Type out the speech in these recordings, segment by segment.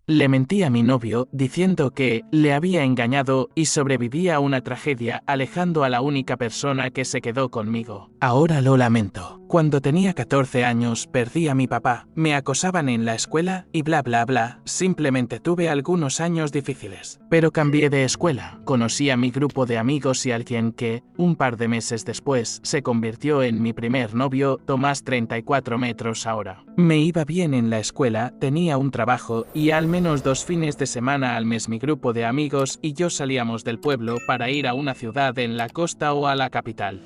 Le mentí a mi novio diciendo que le había engañado y sobreviví a una tragedia alejando a la única persona que se quedó conmigo. Ahora lo lamento. Cuando tenía 14 años perdí a mi papá, me acosaban en la escuela y bla bla bla, simplemente tuve algunos años difíciles. Pero cambié de escuela, conocí a mi grupo de amigos y alguien que, un par de meses después, se convirtió en mi primer novio, Tomás 34 metros ahora. Me iba bien en la escuela, tenía un trabajo y al menos 2 fines de semana al mes mi grupo de amigos y yo salíamos del pueblo para ir a una ciudad en la costa o a la capital.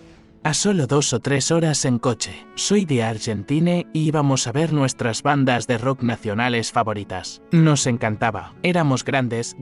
A solo 2 o 3 horas en coche. Soy de Argentina y íbamos a ver nuestras bandas de rock nacionales favoritas. Nos encantaba. Éramos grandes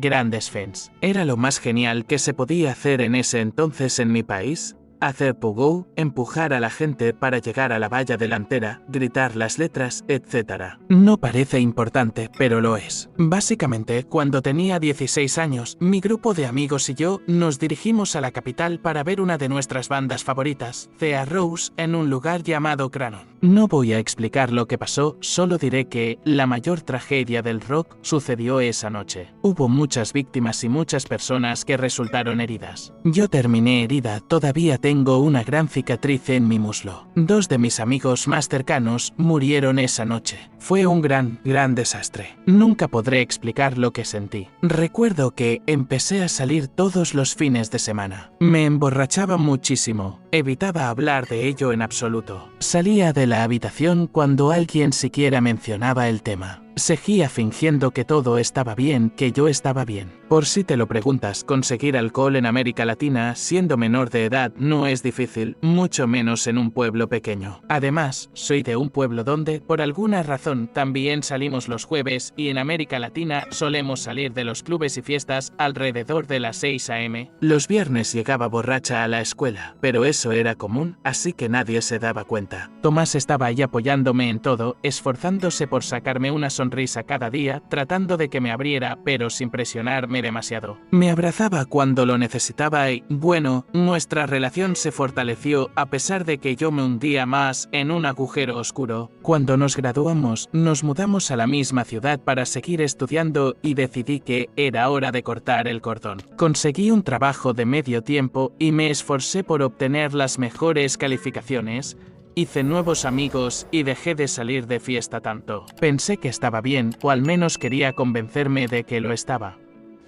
fans. Era lo más genial que se podía hacer en ese entonces en mi país. Hacer pogo, empujar a la gente para llegar a la valla delantera, gritar las letras, etc. No parece importante, pero lo es. Básicamente, cuando tenía 16 años, mi grupo de amigos y yo nos dirigimos a la capital para ver una de nuestras bandas favoritas, The Rose, en un lugar llamado Cranon. No voy a explicar lo que pasó, solo diré que la mayor tragedia del rock sucedió esa noche. Hubo muchas víctimas y muchas personas que resultaron heridas. Yo terminé herida, todavía tengo una gran cicatriz en mi muslo. 2 de mis amigos más cercanos murieron esa noche. Fue un gran desastre. Nunca podré explicar lo que sentí. Recuerdo que empecé a salir todos los fines de semana. Me emborrachaba muchísimo. Evitaba hablar de ello en absoluto. Salía de la habitación cuando alguien siquiera mencionaba el tema. Seguía fingiendo que todo estaba bien, que yo estaba bien. Por si te lo preguntas, conseguir alcohol en América Latina siendo menor de edad no es difícil, mucho menos en un pueblo pequeño. Además, soy de un pueblo donde, por alguna razón, también salimos los jueves y en América Latina solemos salir de los clubes y fiestas alrededor de las 6 a.m. Los viernes llegaba borracha a la escuela, pero eso era común, así que nadie se daba cuenta. Tomás estaba ahí apoyándome en todo, esforzándose por sacarme una sonrisa cada día, tratando de que me abriera, pero sin presionarme demasiado. Me abrazaba cuando lo necesitaba y, bueno, nuestra relación se fortaleció a pesar de que yo me hundía más en un agujero oscuro. Cuando nos graduamos, nos mudamos a la misma ciudad para seguir estudiando y decidí que era hora de cortar el cordón. Conseguí un trabajo de medio tiempo y me esforcé por obtener las mejores calificaciones. Hice nuevos amigos y dejé de salir de fiesta tanto. Pensé que estaba bien, o al menos quería convencerme de que lo estaba.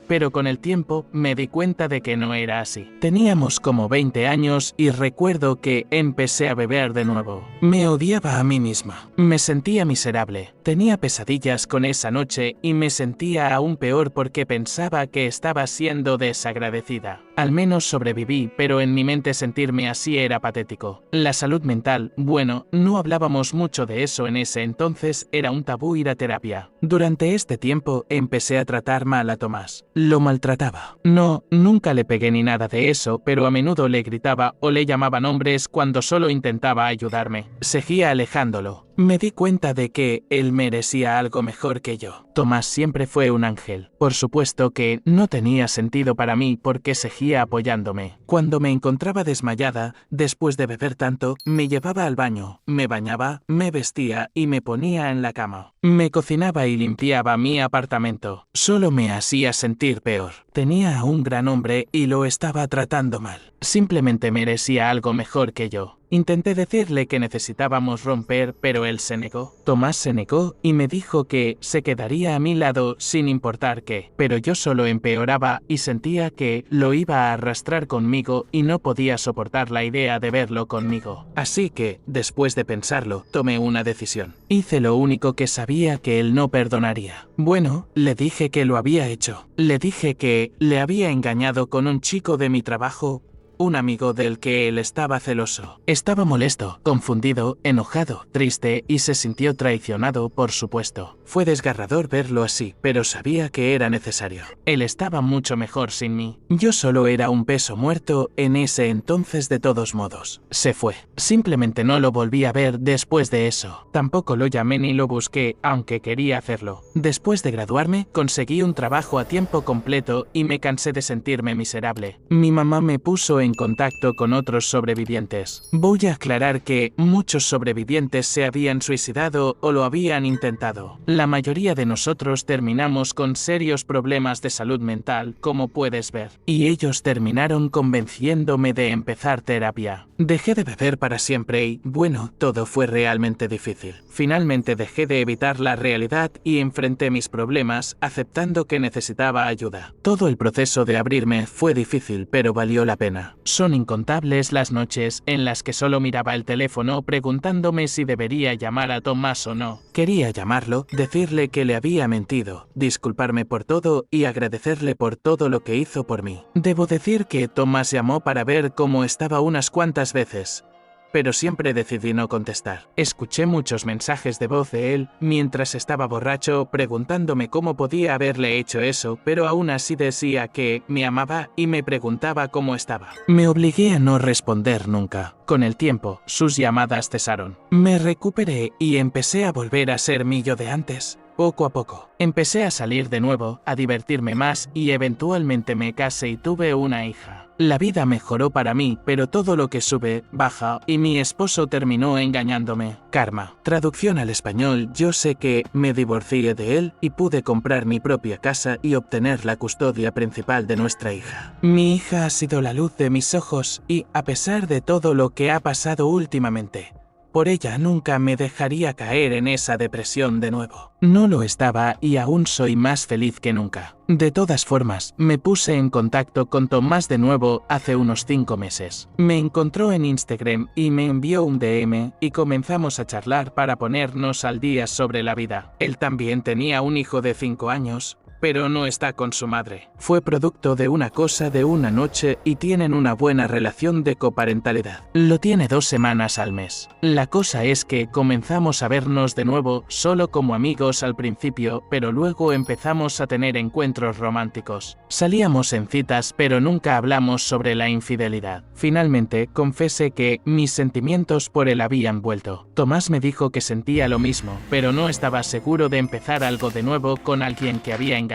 Pero con el tiempo me di cuenta de que no era así. Teníamos como 20 años y recuerdo que empecé a beber de nuevo. Me odiaba a mí misma. Me sentía miserable. Tenía pesadillas con esa noche y me sentía aún peor porque pensaba que estaba siendo desagradecida. Al menos sobreviví, pero en mi mente sentirme así era patético. La salud mental, bueno, no hablábamos mucho de eso en ese entonces, era un tabú ir a terapia. Durante este tiempo empecé a tratar mal a Tomás. Lo maltrataba. No, nunca le pegué ni nada de eso, pero a menudo le gritaba o le llamaba nombres cuando solo intentaba ayudarme. Seguía alejándolo. Me di cuenta de que él merecía algo mejor que yo. Tomás siempre fue un ángel. Por supuesto que no tenía sentido para mí porque seguía apoyándome. Cuando me encontraba desmayada, después de beber tanto, me llevaba al baño, me bañaba, me vestía y me ponía en la cama. Me cocinaba y limpiaba mi apartamento. Solo me hacía sentir peor. Tenía a un gran hombre y lo estaba tratando mal. Simplemente merecía algo mejor que yo. Intenté decirle que necesitábamos romper, pero él se negó. Tomás se negó y me dijo que se quedaría a mi lado sin importar qué, pero yo solo empeoraba y sentía que lo iba a arrastrar conmigo y no podía soportar la idea de verlo conmigo. Así que, después de pensarlo, tomé una decisión. Hice lo único que sabía que él no perdonaría. Bueno, le dije que lo había hecho. Le dije que le había engañado con un chico de mi trabajo, un amigo del que él estaba celoso. Estaba molesto, confundido, enojado, triste y se sintió traicionado, por supuesto. Fue desgarrador verlo así, pero sabía que era necesario. Él estaba mucho mejor sin mí. Yo solo era un peso muerto en ese entonces de todos modos. Se fue. Simplemente no lo volví a ver después de eso. Tampoco lo llamé ni lo busqué, aunque quería hacerlo. Después de graduarme, conseguí un trabajo a tiempo completo y me cansé de sentirme miserable. Mi mamá me puso en en contacto con otros sobrevivientes. Voy a aclarar que muchos sobrevivientes se habían suicidado o lo habían intentado. La mayoría de nosotros terminamos con serios problemas de salud mental, como puedes ver. Y ellos terminaron convenciéndome de empezar terapia. Dejé de beber para siempre y, bueno, todo fue realmente difícil. Finalmente dejé de evitar la realidad y enfrenté mis problemas, aceptando que necesitaba ayuda. Todo el proceso de abrirme fue difícil, pero valió la pena. Son incontables las noches en las que solo miraba el teléfono preguntándome si debería llamar a Tomás o no. Quería llamarlo, decirle que le había mentido, disculparme por todo y agradecerle por todo lo que hizo por mí. Debo decir que Tomás llamó para ver cómo estaba unas cuantas veces, pero siempre decidí no contestar. Escuché muchos mensajes de voz de él mientras estaba borracho preguntándome cómo podía haberle hecho eso, pero aún así decía que me amaba y me preguntaba cómo estaba. Me obligué a no responder nunca. Con el tiempo, sus llamadas cesaron. Me recuperé y empecé a volver a ser mi yo de antes. Poco a poco, empecé a salir de nuevo, a divertirme más y eventualmente me casé y tuve una hija. La vida mejoró para mí, pero todo lo que sube, baja, y mi esposo terminó engañándome. Karma. Traducción al español: yo sé que me divorcié de él y pude comprar mi propia casa y obtener la custodia principal de nuestra hija. Mi hija ha sido la luz de mis ojos y, a pesar de todo lo que ha pasado últimamente, por ella nunca me dejaría caer en esa depresión de nuevo. No lo estaba y aún soy más feliz que nunca. De todas formas, me puse en contacto con Tomás de nuevo hace unos 5 meses. Me encontró en Instagram y me envió un DM y comenzamos a charlar para ponernos al día sobre la vida. Él también tenía un hijo de 5 años, pero no está con su madre. Fue producto de una cosa de una noche y tienen una buena relación de coparentalidad. Lo tiene 2 semanas al mes. La cosa es que comenzamos a vernos de nuevo solo como amigos al principio, pero luego empezamos a tener encuentros románticos. Salíamos en citas, pero nunca hablamos sobre la infidelidad. Finalmente, confesé que mis sentimientos por él habían vuelto. Tomás me dijo que sentía lo mismo, pero no estaba seguro de empezar algo de nuevo con alguien que había engañado.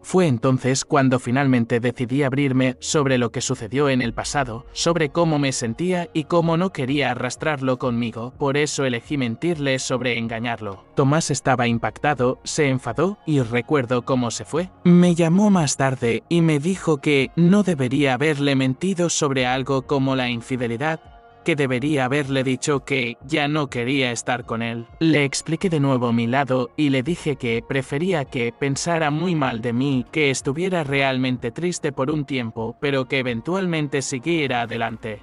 Fue entonces cuando finalmente decidí abrirme sobre lo que sucedió en el pasado, sobre cómo me sentía y cómo no quería arrastrarlo conmigo, por eso elegí mentirle sobre engañarlo. Tomás estaba impactado, se enfadó y recuerdo cómo se fue. Me llamó más tarde y me dijo que no debería haberle mentido sobre algo como la infidelidad, que debería haberle dicho que ya no quería estar con él. Le expliqué de nuevo mi lado y le dije que prefería que pensara muy mal de mí, que estuviera realmente triste por un tiempo, pero que eventualmente siguiera adelante,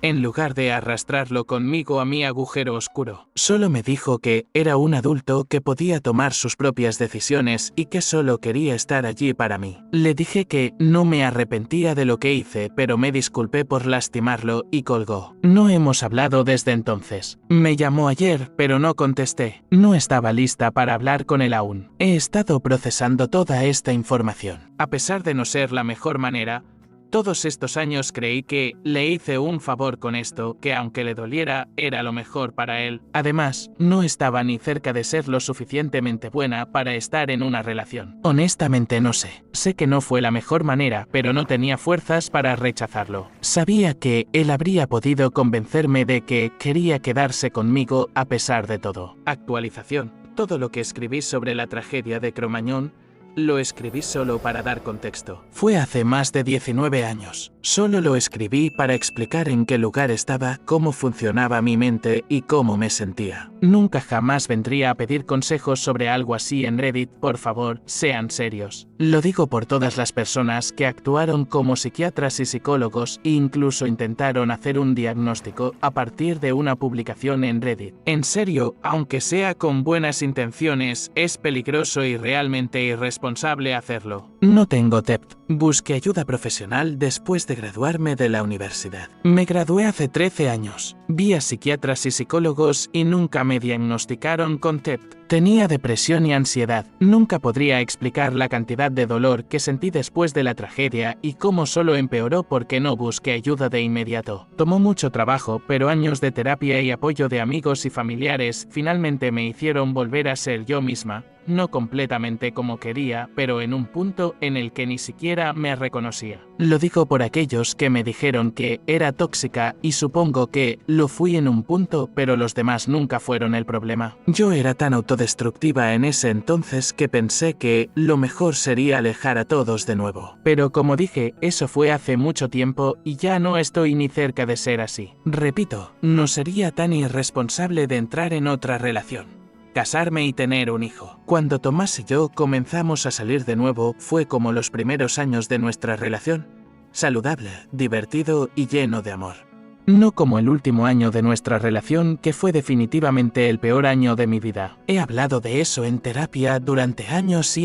en lugar de arrastrarlo conmigo a mi agujero oscuro. Solo me dijo que era un adulto que podía tomar sus propias decisiones y que solo quería estar allí para mí. Le dije que no me arrepentía de lo que hice, pero me disculpé por lastimarlo y colgó. No hemos hablado desde entonces. Me llamó ayer, pero no contesté. No estaba lista para hablar con él aún. He estado procesando toda esta información. A pesar de no ser la mejor manera, todos estos años creí que le hice un favor con esto, que aunque le doliera, era lo mejor para él. Además, no estaba ni cerca de ser lo suficientemente buena para estar en una relación. Honestamente no sé. Sé que no fue la mejor manera, pero no tenía fuerzas para rechazarlo. Sabía que él habría podido convencerme de que quería quedarse conmigo a pesar de todo. Actualización. Todo lo que escribí sobre la tragedia de Cro-Magnon lo escribí solo para dar contexto. Fue hace más de 19 años. Solo lo escribí para explicar en qué lugar estaba, cómo funcionaba mi mente y cómo me sentía. Nunca jamás vendría a pedir consejos sobre algo así en Reddit, por favor, sean serios. Lo digo por todas las personas que actuaron como psiquiatras y psicólogos e incluso intentaron hacer un diagnóstico a partir de una publicación en Reddit. En serio, aunque sea con buenas intenciones, es peligroso y realmente irresponsable hacerlo. No tengo TEPT. Busqué ayuda profesional después de graduarme de la universidad. Me gradué hace 13 años. Vi a psiquiatras y psicólogos y nunca me diagnosticaron con TEPT. Tenía depresión y ansiedad. Nunca podría explicar la cantidad de dolor que sentí después de la tragedia y cómo solo empeoró porque no busqué ayuda de inmediato. Tomó mucho trabajo, pero años de terapia y apoyo de amigos y familiares finalmente me hicieron volver a ser yo misma. No completamente como quería, pero en un punto en el que ni siquiera siquiera me reconocía. Lo digo por aquellos que me dijeron que era tóxica y supongo que lo fui en un punto, pero los demás nunca fueron el problema. Yo era tan autodestructiva en ese entonces que pensé que lo mejor sería alejar a todos de nuevo. Pero como dije, eso fue hace mucho tiempo y ya no estoy ni cerca de ser así. Repito, no sería tan irresponsable de entrar en otra relación, casarme y tener un hijo. Cuando Tomás y yo comenzamos a salir de nuevo, fue como los primeros años de nuestra relación, saludable, divertido y lleno de amor. No como el último año de nuestra relación, que fue definitivamente el peor año de mi vida. He hablado de eso en terapia durante años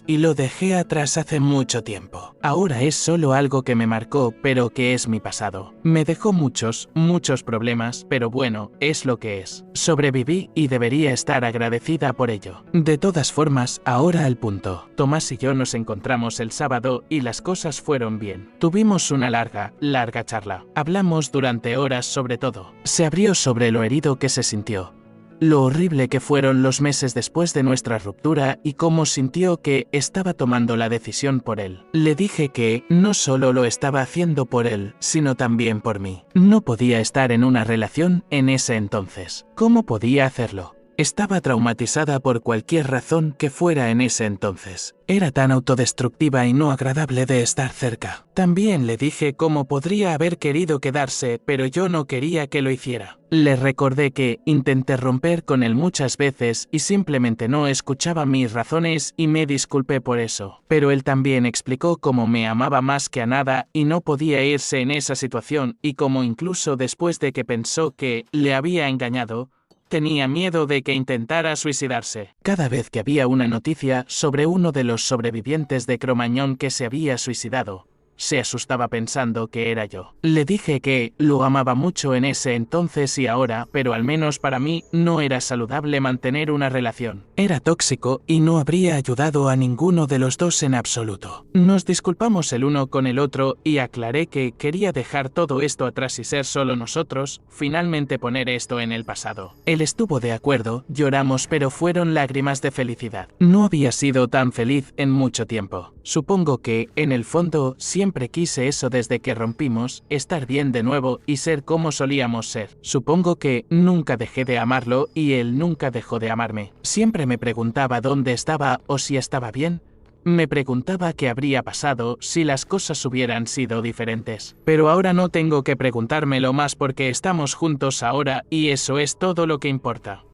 y lo dejé atrás hace mucho tiempo. Ahora es solo algo que me marcó, pero que es mi pasado. Me dejó muchos problemas, pero bueno, es lo que es. Sobreviví y debería estar agradecida por ello. De todas formas, ahora al punto. Tomás y yo nos encontramos el sábado y las cosas fueron bien. Tuvimos una larga charla. Hablamos durante horas sobre todo. Se abrió sobre lo herido que se sintió, lo horrible que fueron los meses después de nuestra ruptura y cómo sintió que estaba tomando la decisión por él. Le dije que no solo lo estaba haciendo por él, sino también por mí. No podía estar en una relación en ese entonces. ¿Cómo podía hacerlo? Estaba traumatizada por cualquier razón que fuera en ese entonces. Era tan autodestructiva y no agradable de estar cerca. También le dije cómo podría haber querido quedarse, pero yo no quería que lo hiciera. Le recordé que intenté romper con él muchas veces y simplemente no escuchaba mis razones y me disculpé por eso. Pero él también explicó cómo me amaba más que a nada y no podía irse en esa situación y cómo incluso después de que pensó que le había engañado, tenía miedo de que intentara suicidarse. Cada vez que había una noticia sobre uno de los sobrevivientes de Cromañón que se había suicidado, se asustaba pensando que era yo. Le dije que lo amaba mucho en ese entonces y ahora, pero al menos para mí no era saludable mantener una relación. Era tóxico y no habría ayudado a ninguno de los dos en absoluto. Nos disculpamos el uno con el otro y aclaré que quería dejar todo esto atrás y ser solo nosotros, finalmente poner esto en el pasado. Él estuvo de acuerdo, lloramos, pero fueron lágrimas de felicidad. No había sido tan feliz en mucho tiempo. Supongo que, en el fondo, siempre quise eso desde que rompimos, estar bien de nuevo y ser como solíamos ser. Supongo que nunca dejé de amarlo y él nunca dejó de amarme. Siempre me preguntaba dónde estaba o si estaba bien. Me preguntaba qué habría pasado si las cosas hubieran sido diferentes. Pero ahora no tengo que preguntármelo más porque estamos juntos ahora y eso es todo lo que importa.